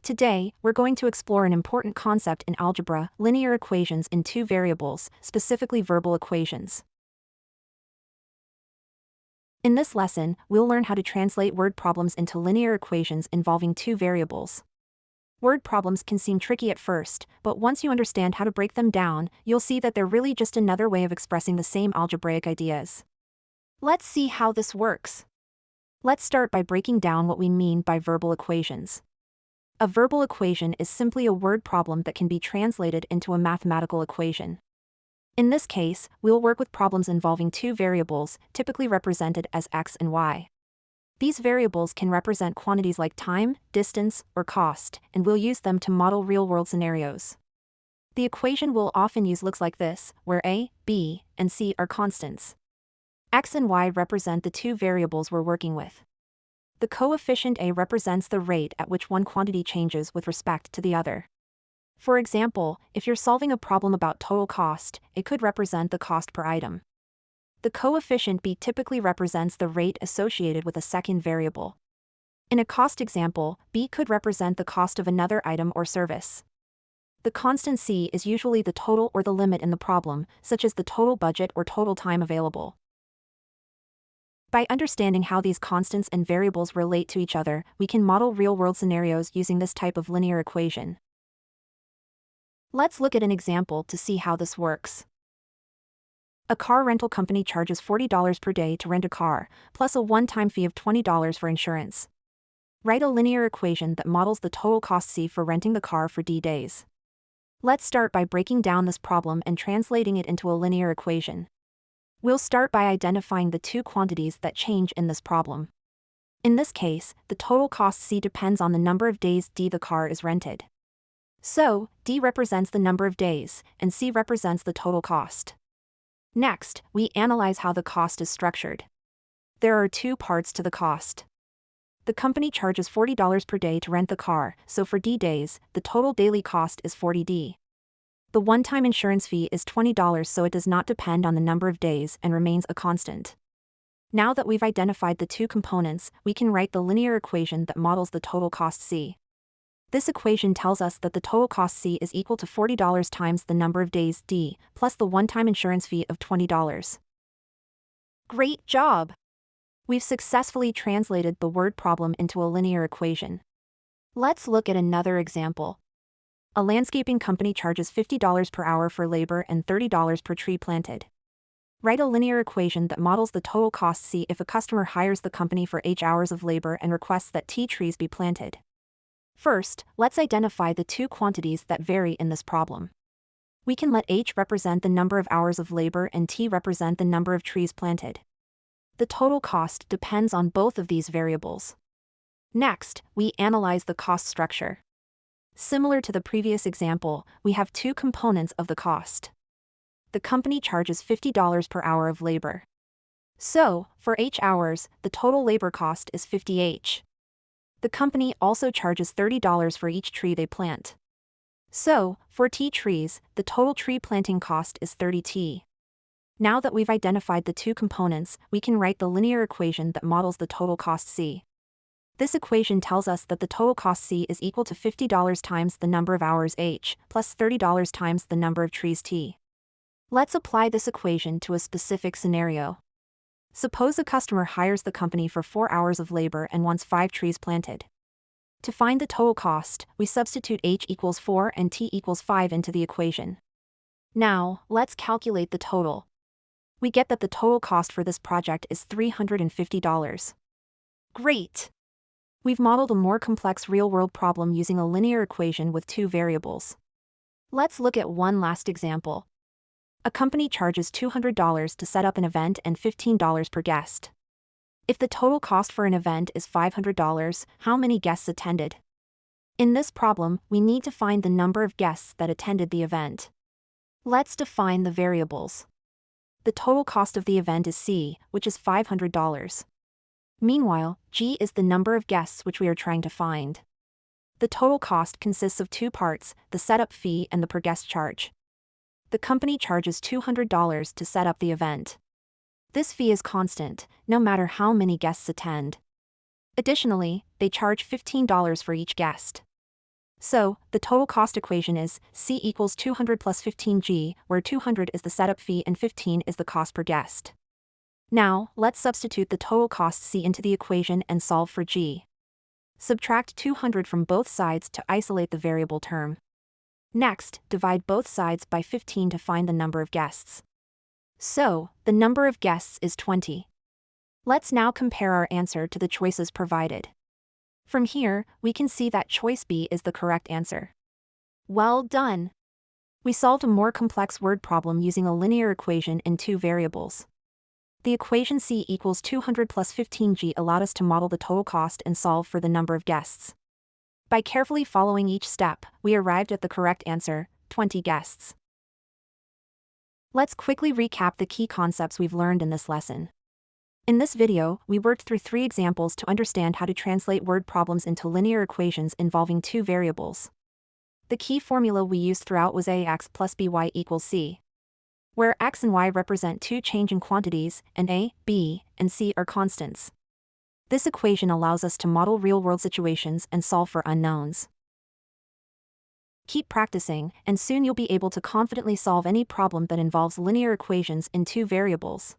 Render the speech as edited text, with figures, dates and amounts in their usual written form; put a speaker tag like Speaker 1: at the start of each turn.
Speaker 1: Today, we're going to explore an important concept in algebra: linear equations in two variables, specifically verbal equations. In this lesson, we'll learn how to translate word problems into linear equations involving two variables. Word problems can seem tricky at first, but once you understand how to break them down, you'll see that they're really just another way of expressing the same algebraic ideas. Let's see how this works. Let's start by breaking down what we mean by verbal equations. A verbal equation is simply a word problem that can be translated into a mathematical equation. In this case, we'll work with problems involving two variables, typically represented as x and y. These variables can represent quantities like time, distance, or cost, and we'll use them to model real-world scenarios. The equation we'll often use looks like this, where a, b, and c are constants. X and y represent the two variables we're working with. The coefficient a represents the rate at which one quantity changes with respect to the other. For example, if you're solving a problem about total cost, it could represent the cost per item. The coefficient b typically represents the rate associated with a second variable. In a cost example, b could represent the cost of another item or service. The constant c is usually the total or the limit in the problem, such as the total budget or total time available. By understanding how these constants and variables relate to each other, we can model real-world scenarios using this type of linear equation. Let's look at an example to see how this works. A car rental company charges $40 per day to rent a car, plus a one-time fee of $20 for insurance. Write a linear equation that models the total cost C for renting the car for D days. Let's start by breaking down this problem and translating it into a linear equation. We'll start by identifying the two quantities that change in this problem. In this case, the total cost C depends on the number of days D the car is rented. So, D represents the number of days, and C represents the total cost. Next, we analyze how the cost is structured. There are two parts to the cost. The company charges $40 per day to rent the car, so for D days, the total daily cost is 40D. The one-time insurance fee is $20, so it does not depend on the number of days and remains a constant. Now that we've identified the two components, we can write the linear equation that models the total cost C. This equation tells us that the total cost C is equal to $40 times the number of days D, plus the one-time insurance fee of $20. Great job! We've successfully translated the word problem into a linear equation. Let's look at another example. A landscaping company charges $50 per hour for labor and $30 per tree planted. Write a linear equation that models the total cost C if a customer hires the company for H hours of labor and requests that T trees be planted. First, let's identify the two quantities that vary in this problem. We can let H represent the number of hours of labor and T represent the number of trees planted. The total cost depends on both of these variables. Next, we analyze the cost structure. Similar to the previous example, we have two components of the cost. The company charges $50 per hour of labor. So, for H hours, the total labor cost is 50H. The company also charges $30 for each tree they plant. So, for T trees, the total tree planting cost is 30T. Now that we've identified the two components, we can write the linear equation that models the total cost C. This equation tells us that the total cost C is equal to $50 times the number of hours H, plus $30 times the number of trees T. Let's apply this equation to a specific scenario. Suppose a customer hires the company for 4 hours of labor and wants 5 trees planted. To find the total cost, we substitute H equals 4 and T equals 5 into the equation. Now, let's calculate the total. We get that the total cost for this project is $350. Great! We've modeled a more complex real-world problem using a linear equation with two variables. Let's look at one last example. A company charges $200 to set up an event and $15 per guest. If the total cost for an event is $500, how many guests attended? In this problem, we need to find the number of guests that attended the event. Let's define the variables. The total cost of the event is C, which is $500. Meanwhile, G is the number of guests which we are trying to find. The total cost consists of two parts, the setup fee and the per guest charge. The company charges $200 to set up the event. This fee is constant, no matter how many guests attend. Additionally, they charge $15 for each guest. So, the total cost equation is C equals 200 plus 15G, where 200 is the setup fee and 15 is the cost per guest. Now, let's substitute the total cost C into the equation and solve for G. Subtract 200 from both sides to isolate the variable term. Next, divide both sides by 15 to find the number of guests. So, the number of guests is 20. Let's now compare our answer to the choices provided. From here, we can see that choice B is the correct answer. Well done! We solved a more complex word problem using a linear equation in two variables. The equation C equals 200 plus 15G allowed us to model the total cost and solve for the number of guests. By carefully following each step, we arrived at the correct answer, 20 guests. Let's quickly recap the key concepts we've learned in this lesson. In this video, we worked through 3 examples to understand how to translate word problems into linear equations involving 2 variables. The key formula we used throughout was ax plus by equals c, where x and y represent 2 changing quantities, and a, b, and c are constants. This equation allows us to model real-world situations and solve for unknowns. Keep practicing, and soon you'll be able to confidently solve any problem that involves linear equations in 2 variables.